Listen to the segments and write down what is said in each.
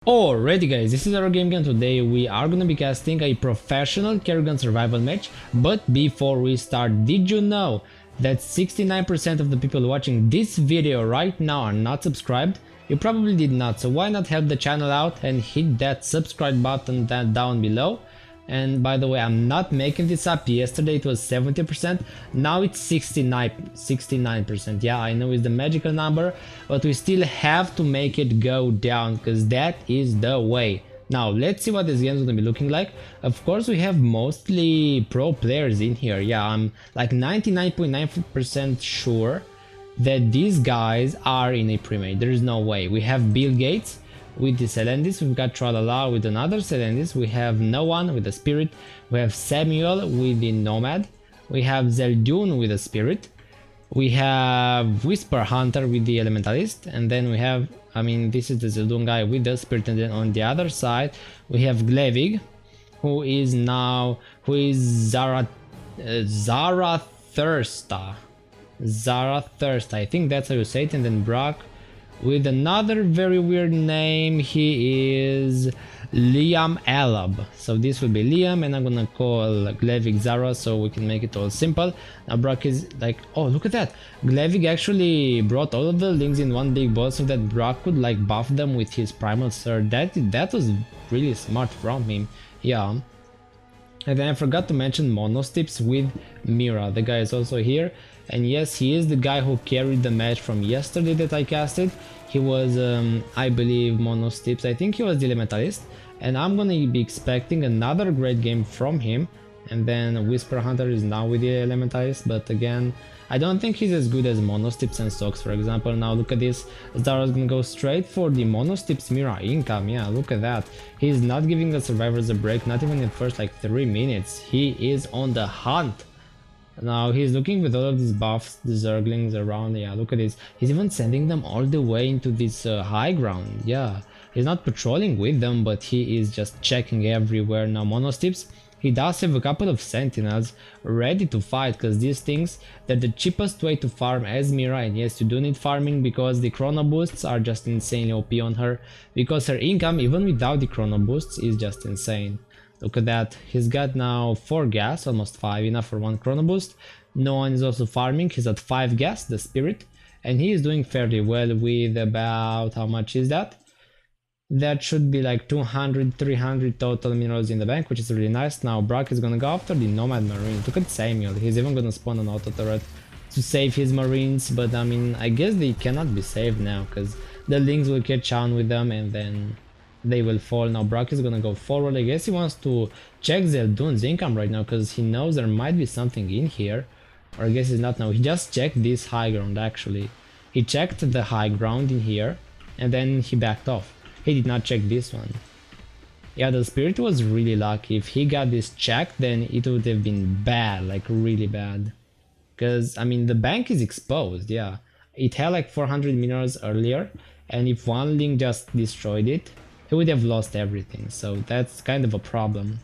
Alrighty guys, this is our game and today we are gonna be casting a professional Kerrigan Survival match. But before we start, did you know that 69% of the people watching this video right now are not subscribed? You probably did not, so why not help the channel out and hit that subscribe button down below. And by the way, I'm not making this up. Yesterday it was 70%, now it's 69%. Yeah, I know it's the magical number, but we still have to make it go down because that is the way. Now let's see what this game is going to be looking like. Of course we have mostly pro players in here. Yeah, I'm like 99.9% sure that these guys are in a pre-made. There is no way. We have Bill Gates with the Selendis, we've got Tralala with another Selendis, we have No One with the Spirit, we have Samuel with the Nomad, we have Zeldun with the Spirit, we have Whisper Hunter with the Elementalist, and then we have, this is the Zeldun guy with the Spirit, and then on the other side we have Glevig, who is Zarathustra, I think that's how you say it, and then Brock with another very weird name. He is Liam Alab. So this will be Liam, and I'm gonna call Glevig Zara so we can make it all simple. Now Brock is like, oh look at that, Glevig actually brought all of the links in one big ball so that Brock could like buff them with his primal sword. That was really smart from him. Yeah. And then I forgot to mention Monostips with Mira. The guy is also here. And yes, he is the guy who carried the match from yesterday that I casted. He was, I believe, Monostips. I think he was the Elementalist. And I'm gonna be expecting another great game from him. And then Whisper Hunter is now with the Elementalist. But again, I don't think he's as good as Monostips and Socks, for example. Now look at this. Zara's gonna go straight for the Monostips Mira income. Yeah, look at that. He's not giving the survivors a break, not even in the first like 3 minutes. He is on the hunt. Now he's looking with all of these buffs, the Zerglings around. Yeah, look at this. He's even sending them all the way into this high ground. Yeah, he's not patrolling with them, but he is just checking everywhere. Now Monostips, he does have a couple of sentinels ready to fight, because these things, they're the cheapest way to farm as Mira. And yes, you do need farming because the chrono boosts are just insanely OP on her, because her income even without the chrono boosts is just insane. Look at that, he's got now 4 gas, almost 5, enough for 1 chrono boost. No One is also farming, he's at 5 gas, the Spirit, and he is doing fairly well with about, how much is that? That should be like 200, 300 total minerals in the bank, which is really nice. Now Brock is gonna go after the Nomad Marine. Look at Samuel, he's even gonna spawn an auto turret to save his Marines, but I guess they cannot be saved now, because the Lings will catch on with them and then they will fall. Now Brock is gonna go forward. I guess he wants to check Zeldun's income right now because he knows there might be something in here. Or I guess it's not now. He just checked this high ground actually. He checked the high ground in here and then he backed off. He did not check this one. Yeah, the Spirit was really lucky. If he got this checked, then it would have been bad, like really bad. Because, the bank is exposed, yeah. It had like 400 minerals earlier, and if one link just destroyed it, he would have lost everything, so that's kind of a problem.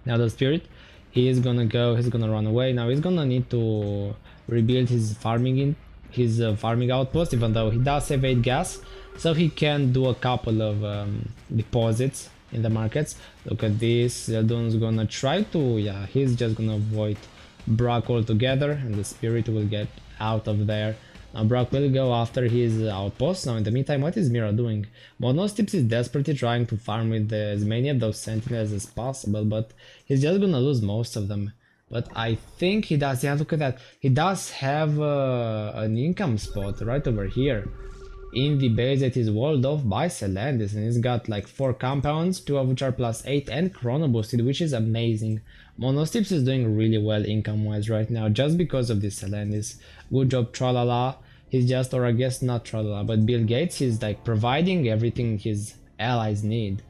Now the Spirit, he's gonna run away. Now he's gonna need to rebuild his farming outpost, even though he does have 8 gas, so he can do a couple of deposits in the markets. Look at this, Zeldun's gonna try to, yeah, he's just gonna avoid Brock altogether, and the Spirit will get out of there. Now Brock will go after his outpost. Now in the meantime, what is Mira doing? Monostips is desperately trying to farm with as many of those sentinels as possible, but he's just gonna lose most of them. But I think he does, yeah, look at that. He does have an income spot right over here in the base that is walled off by Selendis, and he's got like 4 compounds, 2 of which are +8 and chrono boosted, which is amazing. Monostips is doing really well income wise right now just because of this Selendis. Good job Tralala. He's just, or I guess not Tralala, but Bill Gates is like providing everything his allies need,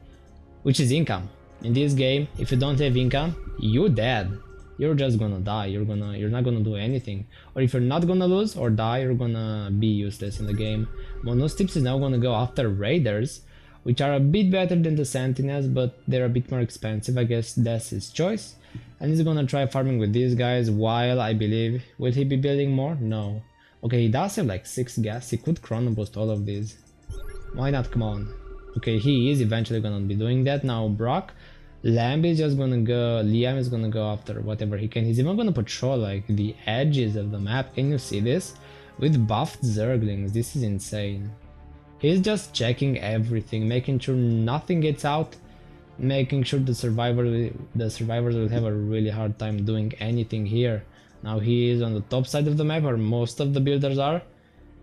which is income. In this game, if you don't have income, you're dead. You're just gonna die. You're not gonna do anything. Or if you're not gonna lose or die, you're gonna be useless in the game. Monostips is now gonna go after Raiders, which are a bit better than the Sentinels, but they're a bit more expensive. I guess that's his choice. And he's gonna try farming with these guys while, I believe, will he be building more? No. Okay, he does have like 6 gas. He could chrono boost all of these. Why not? Come on. Okay, he is eventually gonna be doing that. Now Brock, Liam is gonna go after whatever he can. He's even gonna patrol like the edges of the map. Can you see this? With buffed Zerglings, this is insane. He's just checking everything, making sure nothing gets out, making sure the survivors will have a really hard time doing anything here. Now he is on the top side of the map where most of the builders are,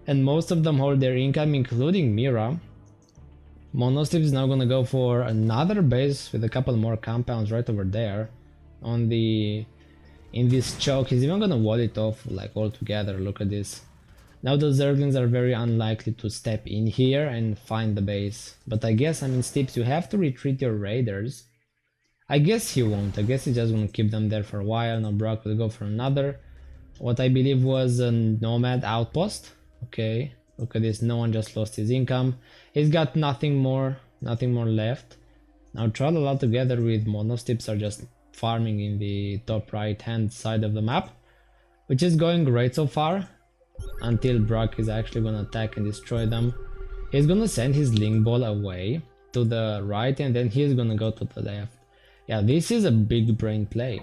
and most of them hold their income, including Mira. Monostip is now gonna go for another base with a couple more compounds right over there in this choke. He's even gonna wall it off like all together. Look at this. Now the Zerglings are very unlikely to step in here and find the base. But I guess, I mean, Stips, you have to retreat your raiders. I guess he won't. I guess he's just gonna keep them there for a while. Now Brock will go for another, what I believe was a nomad outpost. Okay, look at this. No one just lost his income. He's got nothing more left. Now Tralala together with Monostips are just farming in the top right hand side of the map, which is going great so far. Until Brock is actually gonna attack and destroy them. He's gonna send his link ball away to the right, and then he's gonna go to the left. Yeah, this is a big brain play.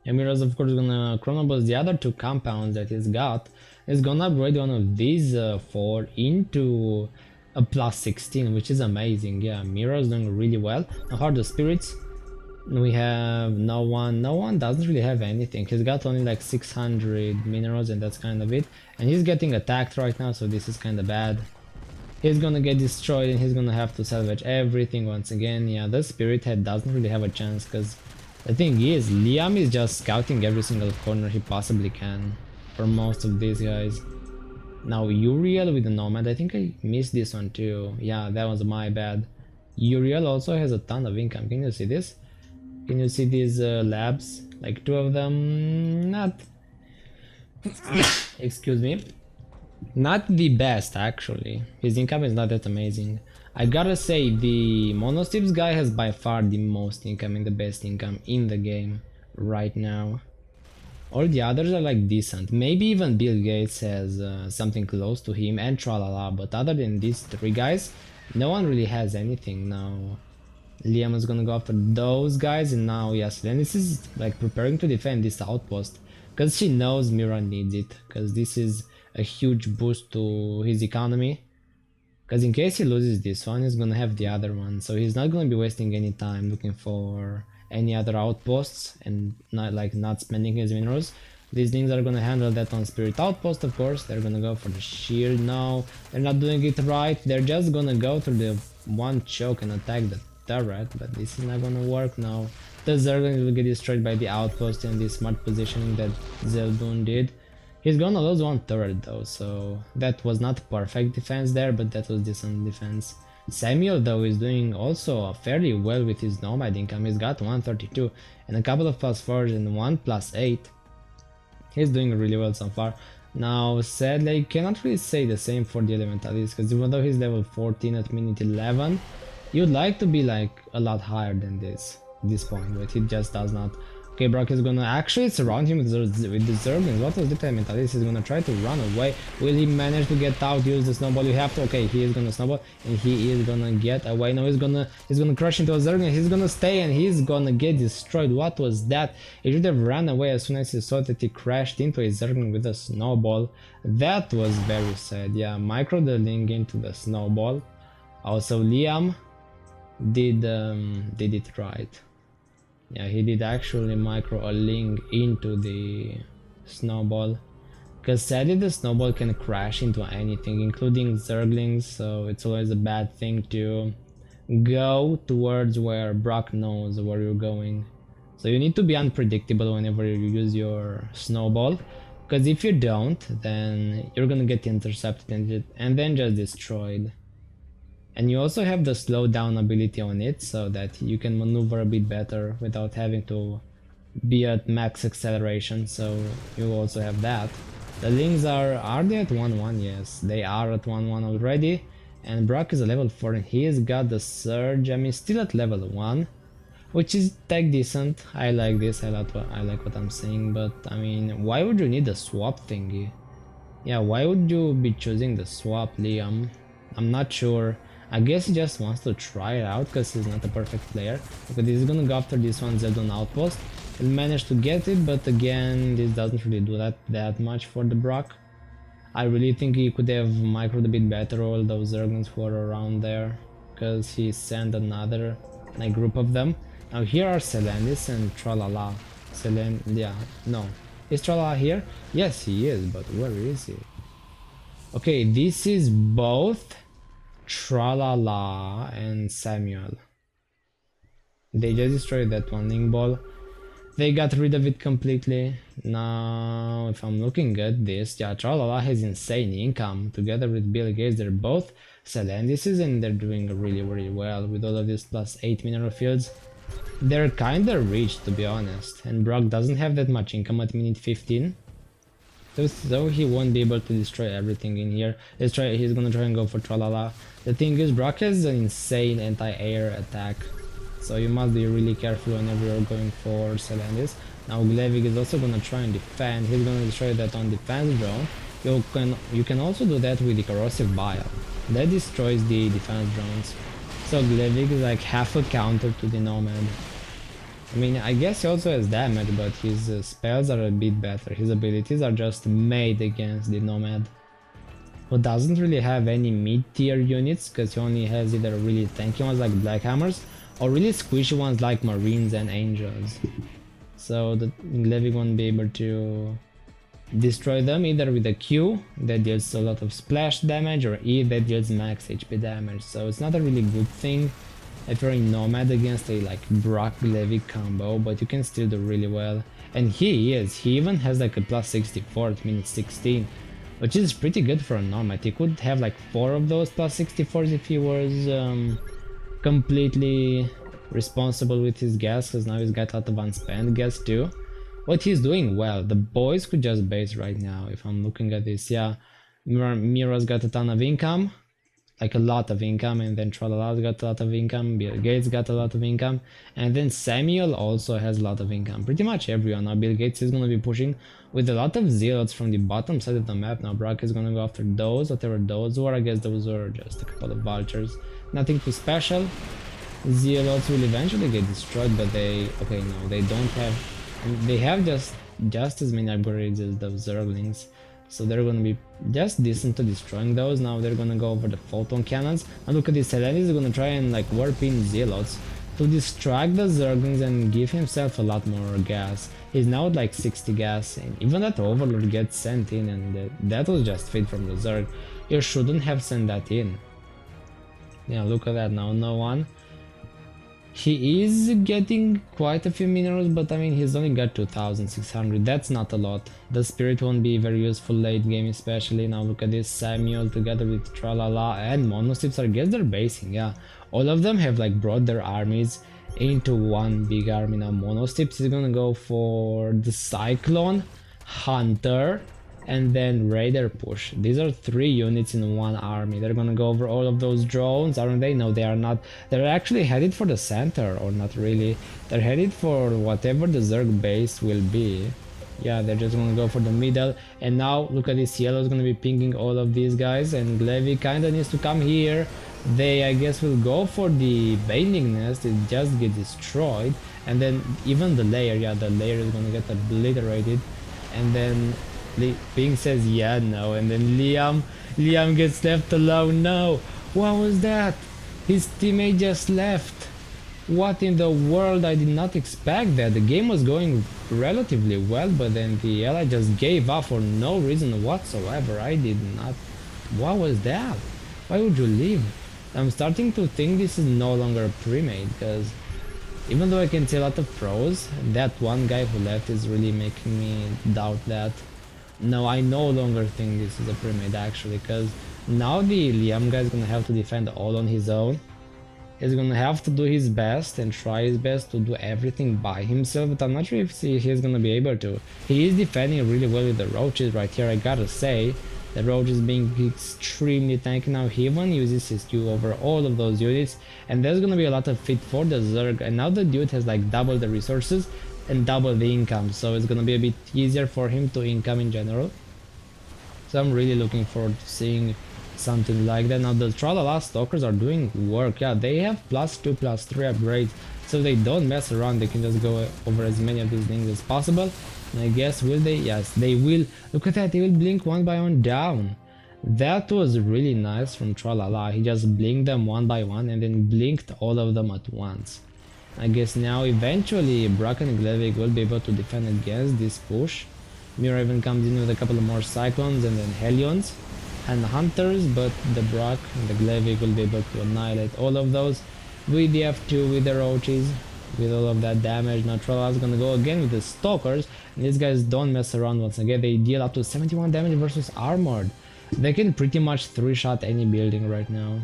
Mira's of course gonna chronobus the other two compounds that he's got. He's gonna upgrade one of these 4 into a plus 16, which is amazing. Yeah, Mira's doing really well. Now Heart of Spirits, we have no one doesn't really have anything. He's got only like 600 minerals, and that's kind of it. And he's getting attacked right now, so this is kind of bad. He's gonna get destroyed and he's gonna have to salvage everything once again. Yeah, the Spirit Head doesn't really have a chance, because the thing is, Liam is just scouting every single corner he possibly can for most of these guys. Now Uriel with the Nomad, I think I missed this one too. Yeah, that was my bad. Uriel also has a ton of income. Can you see this? Can you see these labs? Like 2 of them, not excuse me, not the best actually. His income is not that amazing. I gotta say, the Monostips guy has by far the most income and the best income in the game right now. All the others are like decent. Maybe even Bill Gates has something close to him, and Tralala, but other than these 3 guys, no one really has anything now. Liam is gonna go after those guys, and now yes, Lennis is like preparing to defend this outpost, because she knows Mira needs it, because this is a huge boost to his economy. Because in case he loses this one, he's gonna have the other one, so he's not gonna be wasting any time looking for any other outposts and not spending his minerals. These things are gonna handle that on Spirit Outpost, of course. They're gonna go for the shield now. They're not doing it right. They're just gonna go through the one choke and attack the turret, but this is not gonna work now. The Zerglings will get destroyed by the outpost and the smart positioning that Zeldun did. He's gonna lose one turret though, so that was not perfect defense there, but that was decent defense. Samuel though is doing also fairly well with his nomad income. He's got 132 and a couple of +4s and 1 +8. He's doing really well so far. Now sadly I cannot really say the same for the Elementalist, because even though he's level 14 at minute 11, you'd like to be like a lot higher than this point, but he just does not. Okay, Brock is gonna actually surround him with the Zerglings. What was the Elementalist? He's gonna try to run away. Will he manage to get out? Use the snowball. You have to. Okay, he is gonna snowball and he is gonna get away. No, he's gonna crush into a Zergling. He's gonna stay and he's gonna get destroyed. What was that? He should have ran away as soon as he saw that he crashed into a Zergling with a snowball. That was very sad. Yeah, micro the link into the snowball. Also, Liam did it right. Yeah, he did actually micro a link into the snowball, because sadly the snowball can crash into anything, including Zerglings, so it's always a bad thing to go towards where Brock knows where you're going. So you need to be unpredictable whenever you use your snowball, because if you don't, then you're gonna get intercepted and then just destroyed. And you also have the slow down ability on it, so that you can maneuver a bit better without having to be at max acceleration, so you also have that. The links are they at 1-1? Yes, they are at 1-1 already. And Brock is a level 4 and he's got the Surge, I mean still at level 1, which is tech decent. I like this, I like what I'm seeing, but I mean, why would you need the swap thingy? Yeah, why would you be choosing the swap, Liam? I'm not sure. I guess he just wants to try it out because he's not a perfect player. Because he's gonna go after this one Zedon outpost. He'll manage to get it, but again, this doesn't really do that much for the Brock. I really think he could have microed a bit better all those Zerglings who are around there, because he sent another like group of them. Now here are Selendis and Tralala. Yeah, no. Is Tralala here? Yes, he is, but where is he? Okay, this is both Tralala and Samuel. They just destroyed that one link ball. They got rid of it completely. Now, if I'm looking at this, yeah, Tralala has insane income. Together with Bill Gates, they're both Selendises and they're doing really well with all of these +8 mineral fields. They're kinda rich, to be honest, and Brock doesn't have that much income at minute 15. So he won't be able to destroy everything in here. He's gonna try and go for Tralala. The thing is, Brock has an insane anti-air attack, so you must be really careful whenever you're going for Selendis. Now Glevig is also gonna try and defend. He's gonna destroy that on defense drone. You can also do that with the corrosive bile. That destroys the defense drones. So Glevig is like half a counter to the Nomad. I mean, I guess he also has damage, but his spells are a bit better. His abilities are just made against the Nomad, who doesn't really have any mid-tier units, because he only has either really tanky ones like Black Hammers, or really squishy ones like Marines and Angels. So the Glevig won't be able to destroy them either with a Q that deals a lot of splash damage, or E that deals max HP damage. So it's not a really good thing if you're in Nomad against a like Brock Glevig combo, but you can still do really well. And he even has like a +64 at minute 16, which is pretty good for a Nomad. He could have like 4 of those +64s if he was completely responsible with his gas, because now he's got a lot of unspent gas too. But he's doing well. The boys could just base right now if I'm looking at this. Yeah, Mira's got a ton of income, like a lot of income, and then Tralala's got a lot of income, Bill Gates got a lot of income, and then Samuel also has a lot of income. Pretty much everyone. Now Bill Gates is gonna be pushing with a lot of zealots from the bottom side of the map. Now Brock is gonna go after those, whatever those were. I guess those were just a couple of vultures. Nothing too special. Zealots will eventually get destroyed, but they don't have. They have just as many upgrades as those Zerglings, so they're gonna be just decent to destroying those. Now they're gonna go over the photon cannons. And look at this, Selendis is gonna try and like warp in Zealots to distract the Zerglings and give himself a lot more gas. He's now at like 60 gas, and even that Overlord gets sent in, and that was just fit from the Zerg. You shouldn't have sent that in. Yeah, look at that now, no one. He is getting quite a few minerals, but I mean, he's only got 2600, that's not a lot. The spirit won't be very useful late game especially. Now look at this, Samuel together with Tralala and Monostips, I guess they're basing, yeah. All of them have like brought their armies into one big army. Now Monostips is gonna go for the Cyclone+Hunter and then Raider push. These are 3 units in one army. They're gonna go over all of those drones, aren't they? No, they are not. They're actually headed for the center, or not really. They're headed for whatever the Zerg base will be. Yeah, they're just gonna go for the middle. And now look at this, yellow is gonna be pinging all of these guys, and Glevy kinda needs to come here. They, I guess, will go for the Bailing Nest. It just gets destroyed, and then even the layer, yeah, the layer is gonna get obliterated. And then Ping says yeah, no, and then Liam gets left alone. No, what was that? His teammate just left. What in the world? I did not expect that. The game was going relatively well, but then the ally just gave up for no reason whatsoever. I did not. What was that? Why would you leave? I'm starting to think this is no longer a pre-made, because even though I can see a lot of pros, that one guy who left is really making me doubt that. No, I no longer think this is a pre-made actually, because now the Liam guy is gonna have to defend all on his own. He's gonna have to do his best and try his best to do everything by himself, but I'm not sure if he's gonna be able to. He is defending really well with the roaches right here, I gotta say. The roach is being extremely tanky now. He even uses his Q over all of those units, and there's gonna be a lot of fit for the Zerg, and now the dude has like double the resources and double the income, so it's gonna be a bit easier for him to income in general. So I'm really looking forward to seeing something like that. Now the Tralala stalkers are doing work. Yeah, they have +2 +3 upgrades, so they don't mess around. They can just go over as many of these things as possible. And I guess will they? Yes, they will. Look at that, they will blink one by one down. That was really nice from Tralala. He just blinked them one by one and then blinked all of them at once. I guess now eventually Brock and Glevig will be able to defend against this push. Mira even comes in with a couple of more Cyclones and then Hellions and Hunters, but the Brock and the Glevig will be able to annihilate all of those with the F2, with the Roaches, with all of that damage. Now Tralala's gonna go again with the Stalkers, and these guys don't mess around once again. They deal up to 71 damage versus Armored. They can pretty much 3-shot any building right now.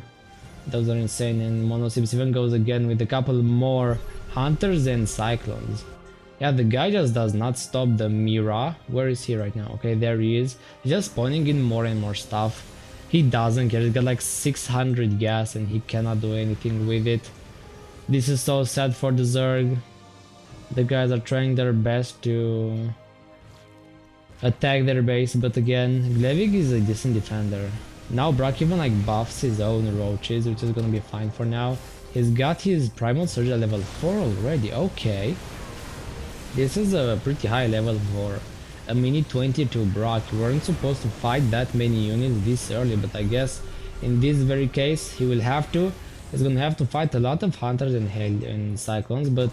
Those are insane, and Monosips even goes again with a couple more Hunters and Cyclones. Yeah, the guy just does not stop the Mira. Where is he right now? Okay, there he is. He's just spawning in more and more stuff. He doesn't care. He's got like 600 gas and he cannot do anything with it. This is so sad for the Zerg. The guys are trying their best to attack their base, but again, Glevig is a decent defender. Now Brock even like buffs his own Roaches, which is gonna be fine for now. He's got his Primal Surge at level 4 already, okay. This is a pretty high level for a mini 22 Brock. You weren't supposed to fight that many units this early, but I guess in this very case he will have to. He's gonna have to fight a lot of Hunters and Cyclones, but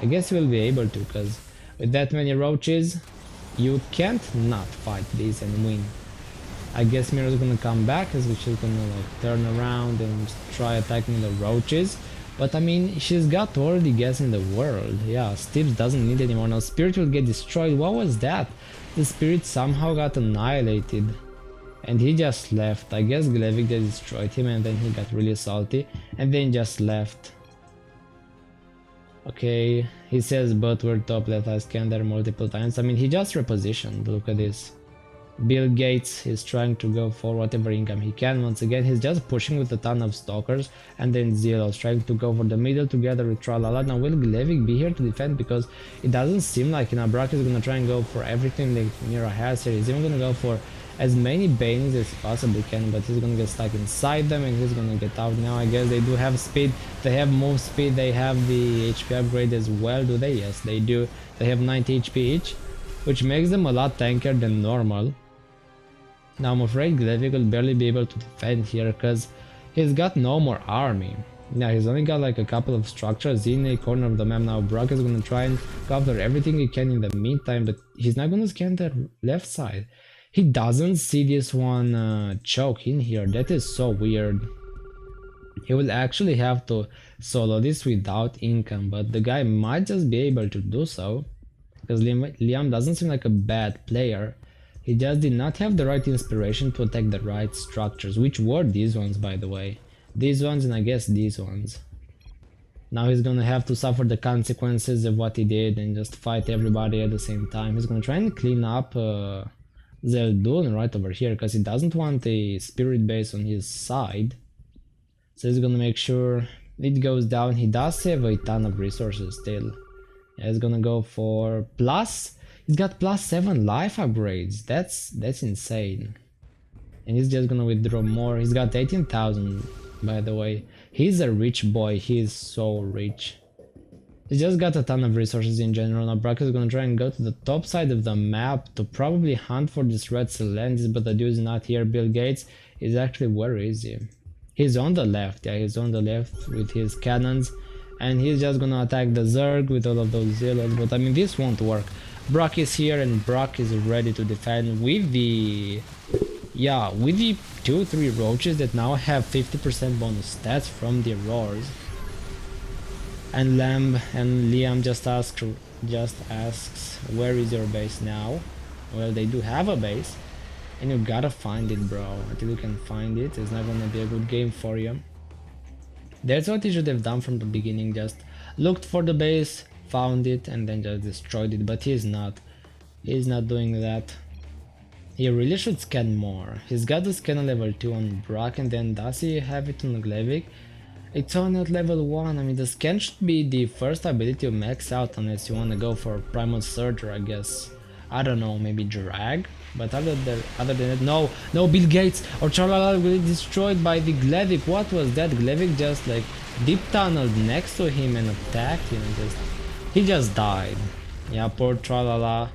I guess he will be able to, because with that many Roaches, you can't not fight these and win. I guess Mira's gonna come back, which is gonna like turn around and try attacking the Roaches. But I mean, she's got already gas in the world. Yeah, Stips doesn't need anymore. Now Spirit will get destroyed. What was that? The Spirit somehow got annihilated. And he just left. I guess Glevig destroyed him and then he got really salty. And then just left. Okay, he says, but we're top left. I scanned there multiple times. I mean, he just repositioned. Look at this. Bill Gates is trying to go for whatever income he can. Once again, he's just pushing with a ton of Stalkers, and then Zelos trying to go for the middle together with Tralala. Now will Glevig be here to defend? Because it doesn't seem like Brock is gonna try and go for everything that Mira has here. He's even gonna go for as many Banings as he possibly can, but he's gonna get stuck inside them and he's gonna get out. Now I guess they do have speed, they have move speed, they have the HP upgrade as well. Do they? Yes, they do. They have 90 HP each, which makes them a lot tankier than normal. Now I'm afraid Glevig will barely be able to defend here because he's got no more army. Now he's only got like a couple of structures in a corner of the map. Now Brock is gonna try and cover everything he can in the meantime, but he's not gonna scan the left side. He doesn't see this one choke in here. That is so weird. He will actually have to solo this without income, but the guy might just be able to do so because Liam doesn't seem like a bad player. He just did not have the right inspiration to attack the right structures, which were these ones, by the way. These ones and I guess these ones. Now he's gonna have to suffer the consequences of what he did and just fight everybody at the same time. He's gonna try and clean up Zeldun right over here because he doesn't want a spirit base on his side. So he's gonna make sure it goes down. He does have a ton of resources still. Yeah, he's gonna go for plus. He's got +7 life upgrades. That's insane. And he's just gonna withdraw more. He's got 18,000, by the way. He's a rich boy. He's so rich. He's just got a ton of resources in general. Now Brock is gonna try and go to the top side of the map to probably hunt for this red Celentis, but the dude's not here. Bill Gates is actually, where is he? He's on the left. Yeah, he's on the left with his cannons. And he's just gonna attack the Zerg with all of those zealots. But I mean, this won't work. Brock is here and Brock is ready to defend with the 2-3 Roaches that now have 50% bonus stats from the roars. And Liam just asks where is your base now? Well, they do have a base and you gotta find it, bro. Until you can find it, it's not gonna be a good game for you. That's what he should have done from the beginning, just looked for the base, found it and then just destroyed it, but he's not doing that. He really should scan more. He's got the scan on level 2 on Brock, and then does he have it on Glevig? It's only at level 1. I mean, the scan should be the first ability to max out unless you want to go for Primal Surge, or I guess, I don't know, maybe Drag? But other than that, no Bill Gates or Charlalal will be destroyed by the Glevic. What was that? Glevic just like deep tunneled next to him and attacked him. He just died. Yeah, poor Tralala.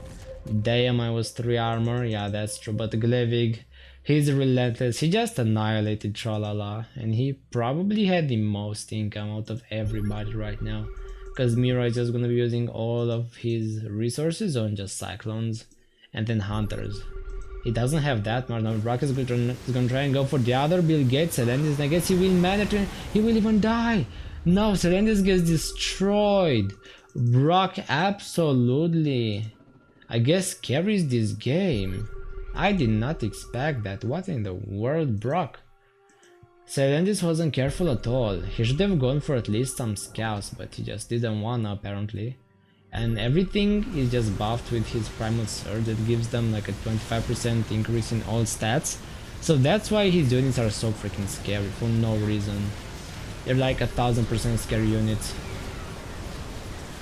Damn, I was 3 armor. Yeah, that's true. But Glevic, he's relentless. He just annihilated Tralala, and he probably had the most income out of everybody right now. Because Mira is just gonna be using all of his resources on just Cyclones and then Hunters. He doesn't have that much. Now Brock is gonna try and go for the other Bill Gates. Selendis, I guess he will manage it. He will even die. No, Selendis gets destroyed. Brock absolutely, I guess, carries this game. I did not expect that. What in the world, Brock? Selendis wasn't careful at all. He should have gone for at least some scouts, but he just didn't wanna apparently. And everything is just buffed with his primal surge that gives them like a 25% increase in all stats. So that's why his units are so freaking scary for no reason. They're like 1000% scary units.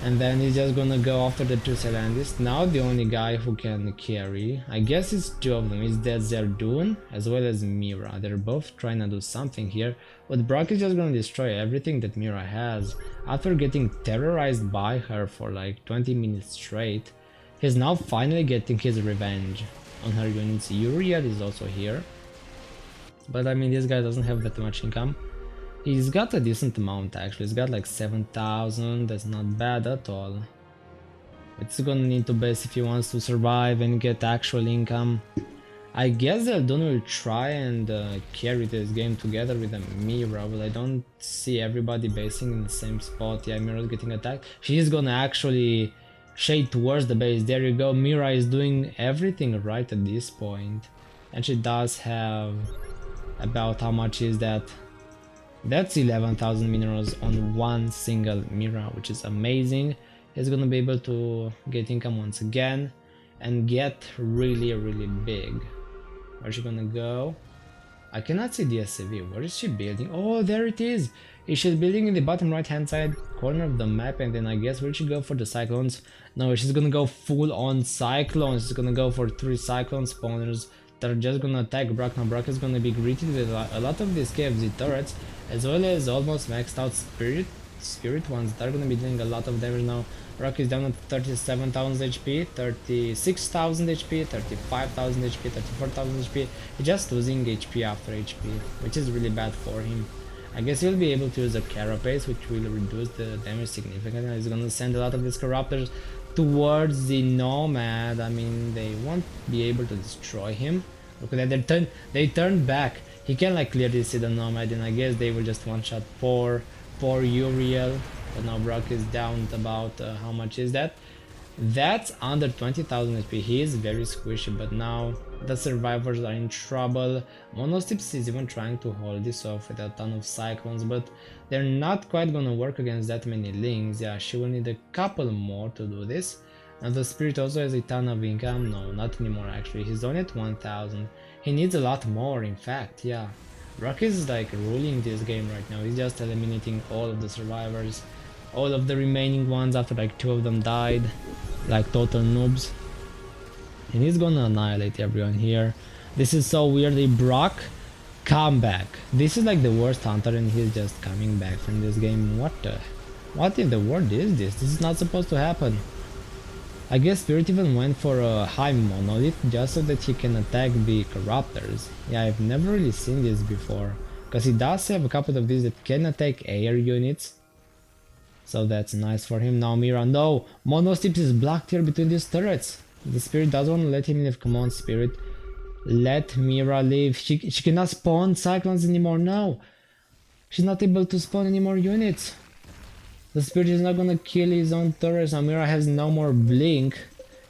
And then he's just gonna go after the 2 Selendis. Now the only guy who can carry, I guess it's 2 of them, is that Zerdun as well as Mira. They're both trying to do something here, but Brock is just gonna destroy everything that Mira has. After getting terrorized by her for like 20 minutes straight, he's now finally getting his revenge on her units. Uriel is also here, but I mean, this guy doesn't have that much income. He's got a decent amount actually, he's got like 7,000, that's not bad at all. It's gonna need to base if he wants to survive and get actual income. I guess Zeldun will try and carry this game together with a Mira, but I don't see everybody basing in the same spot. Yeah, Mira's getting attacked. She's gonna actually shade towards the base. There you go, Mira is doing everything right at this point. And she does have about, how much is that? That's 11,000 minerals on one single Mira, which is amazing. He's gonna be able to get income once again and get really big. Where's she gonna go? I cannot see the SCV. Where is she building? Oh, there it is! She's building in the bottom right hand side corner of the map, and then I guess will she go for the Cyclones? No, she's gonna go full on Cyclones. She's gonna go for 3 Cyclone spawners that are just gonna attack Brock. Now Brock is gonna be greeted with a lot of these KFZ turrets, as well as almost maxed out spirit ones that are gonna be doing a lot of damage now. Brock is down at 37,000 HP, 36,000 HP, 35,000 HP, 34,000 HP. He's just losing HP after HP, which is really bad for him. I guess he'll be able to use a Carapace, which will reduce the damage significantly. He's gonna send a lot of these Corruptors towards the Nomad. I mean, they won't be able to destroy him. Look at that, they turned back. He can like clearly see the Nomad, and I guess they will just one-shot for Uriel. But now Brock is down to about, how much is that? That's under 20,000 HP. He is very squishy, but now the survivors are in trouble. Monostips is even trying to hold this off with a ton of Cyclones, but they're not quite gonna work against that many Lings. Yeah, she will need a couple more to do this. Now the Spirit also has a ton of income. No, not anymore actually. He's only at 1,000. He needs a lot more, in fact. Yeah, Brock is like ruling this game right now. He's just eliminating all of the survivors. All of the remaining ones after like 2 of them died, like total noobs. And he's gonna annihilate everyone here. This is so weirdly Brock comeback. This is like the worst hunter, and he's just coming back from this game. What in the world is this? This is not supposed to happen. I guess Spirit even went for a high monolith just so that he can attack the Corruptors. Yeah, I've never really seen this before, because he does have a couple of these that can attack air units. So that's nice for him. Now Mira, no! Monostips is blocked here between these turrets. The Spirit doesn't want to let him live. Come on, Spirit. Let Mira live. She cannot spawn Cyclones anymore. No! She's not able to spawn any more units. The Spirit is not gonna kill his own turrets. Now Mira has no more blink.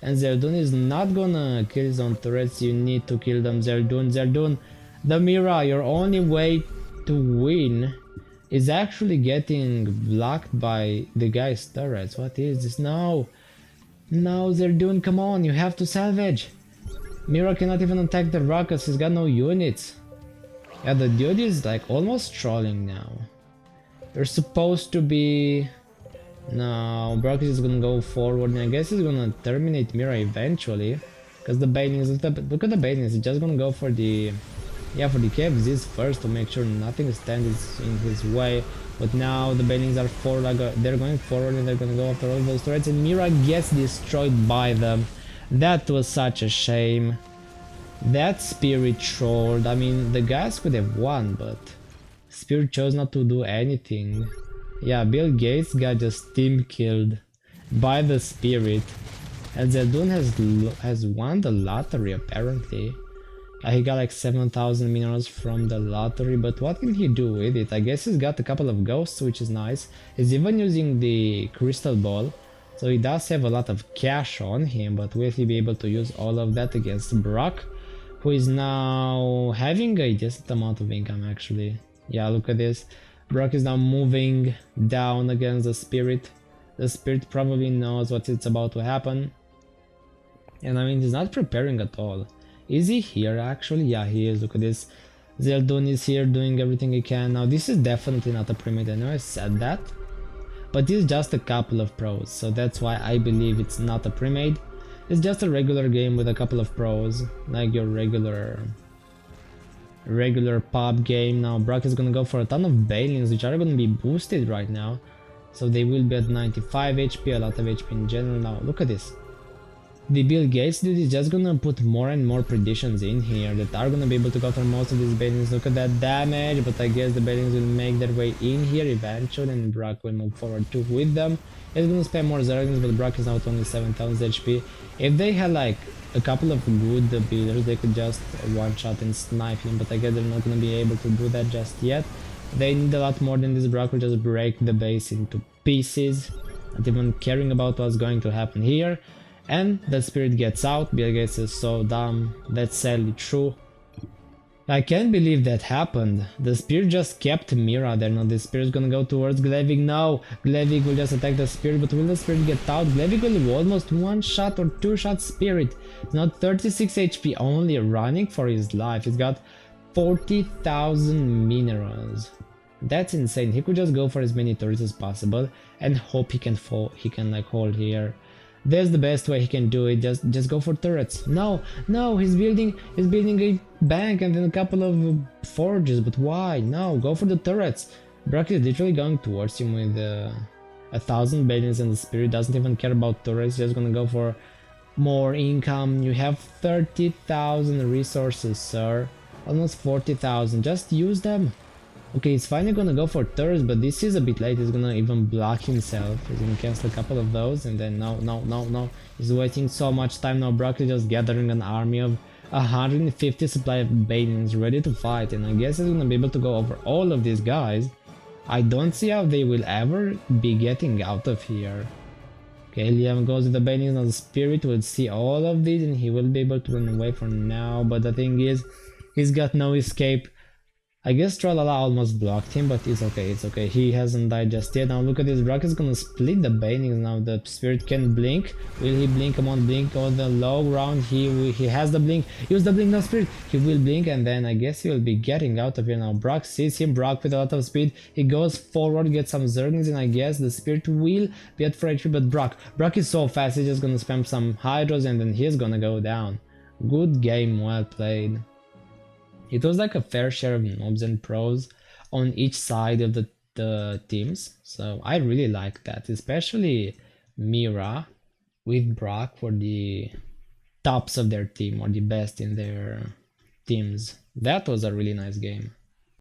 And Zerdun is not gonna kill his own turrets. You need to kill them, Zerdun. The Mira, your only way to win is actually getting blocked by the guy's turrets. What is this? No, Zerdun, come on, you have to salvage. Mira cannot even attack the rockets, he's got no units. Yeah, the dude is like almost trolling now. You're supposed to be... No, Brock is gonna go forward, and I guess he's gonna terminate Mira eventually. Because the banelings, look at the banelings, he's just gonna go for the, yeah, for the KFZs first to make sure nothing stands in his way. But now the banelings are forward, they're going forward and they're gonna go after all those turrets, and Mira gets destroyed by them. That was such a shame. That Spirit trolled. I mean, the guys could have won, but Spirit chose not to do anything. Yeah, Bill Gates got just team killed by the Spirit. And Zeldun has won the lottery apparently. He got like 7,000 minerals from the lottery, but what can he do with it? I guess he's got a couple of ghosts, which is nice. He's even using the crystal ball, so he does have a lot of cash on him, but will he be able to use all of that against Brock, who is now having a decent amount of income actually. Yeah, look at this. Brock is now moving down against the Spirit. The Spirit probably knows what it's about to happen. And I mean, he's not preparing at all. Is he here actually? Yeah, he is. Look at this. Zeldun is here doing everything he can. Now, this is definitely not a pre-made. I know I said that, but it's just a couple of pros, so that's why I believe it's not a pre-made. It's just a regular game with a couple of pros, like your regular pub game. Now, Brock is gonna go for a ton of banelings, which are gonna be boosted right now, so they will be at 95 HP, a lot of HP in general. Now, look at this. The Bill Gates dude is just gonna put more and more predictions in here that are gonna be able to go for most of these banelings. Look at that damage, but I guess the banelings will make their way in here eventually, and Brock will move forward too with them. He's gonna spend more Zerglings, but Brock is now at only 7,000 HP. If they had like a couple of good builders, they could just one-shot and snipe him, but I guess they're not gonna be able to do that just yet. They need a lot more than this. Brock will just break the base into pieces, not even caring about what's going to happen here. And the Spirit gets out. Bill Gates is so dumb. That's sadly true. I can't believe that happened. The Spirit just kept Mira there. Now the Spirit's gonna go towards Glevig. No! Glevig will just attack the Spirit, but will the Spirit get out? Glevig will almost one-shot or two-shot Spirit. It's not 36 HP only, running for his life. He's got 40,000 minerals. That's insane. He could just go for as many turrets as possible and hope he can like hold here. That's the best way he can do it. Just go for turrets. No, he's building a bank and then a couple of forges. But why? No, go for the turrets. Brock is literally going towards him with 1,000 banelings, and the Spirit doesn't even care about turrets. Just gonna go for more income. You have 30,000 resources, sir. Almost 40,000. Just use them. Okay, he's finally gonna go for turrets, but this is a bit late. He's gonna even block himself. He's gonna cancel a couple of those, and then no. He's wasting so much time now. Brock is just gathering an army of 150 supply of banelings ready to fight, and I guess he's gonna be able to go over all of these guys. I don't see how they will ever be getting out of here. Okay, Liam goes with the banelings. Now the Spirit will see all of these, and he will be able to run away for now, but the thing is, he's got no escape. I guess Tralala almost blocked him, but it's okay, he hasn't died just yet. Now look at this, Brock is gonna split the banelings. Now the Spirit can blink. Will he blink? Come on, blink on the low ground. He has the blink. Use the blink now, Spirit. He will blink, and then I guess he will be getting out of here now. Brock sees him, Brock with a lot of speed. He goes forward, gets some Zerglings, and I guess the Spirit will be at 4 HP, but Brock is so fast, he's just gonna spam some Hydros, and then he's gonna go down. Good game, well played. It was like a fair share of nobs and pros on each side of the teams, so I really like that, especially Mira with Brock for the tops of their team or the best in their teams. That was a really nice game.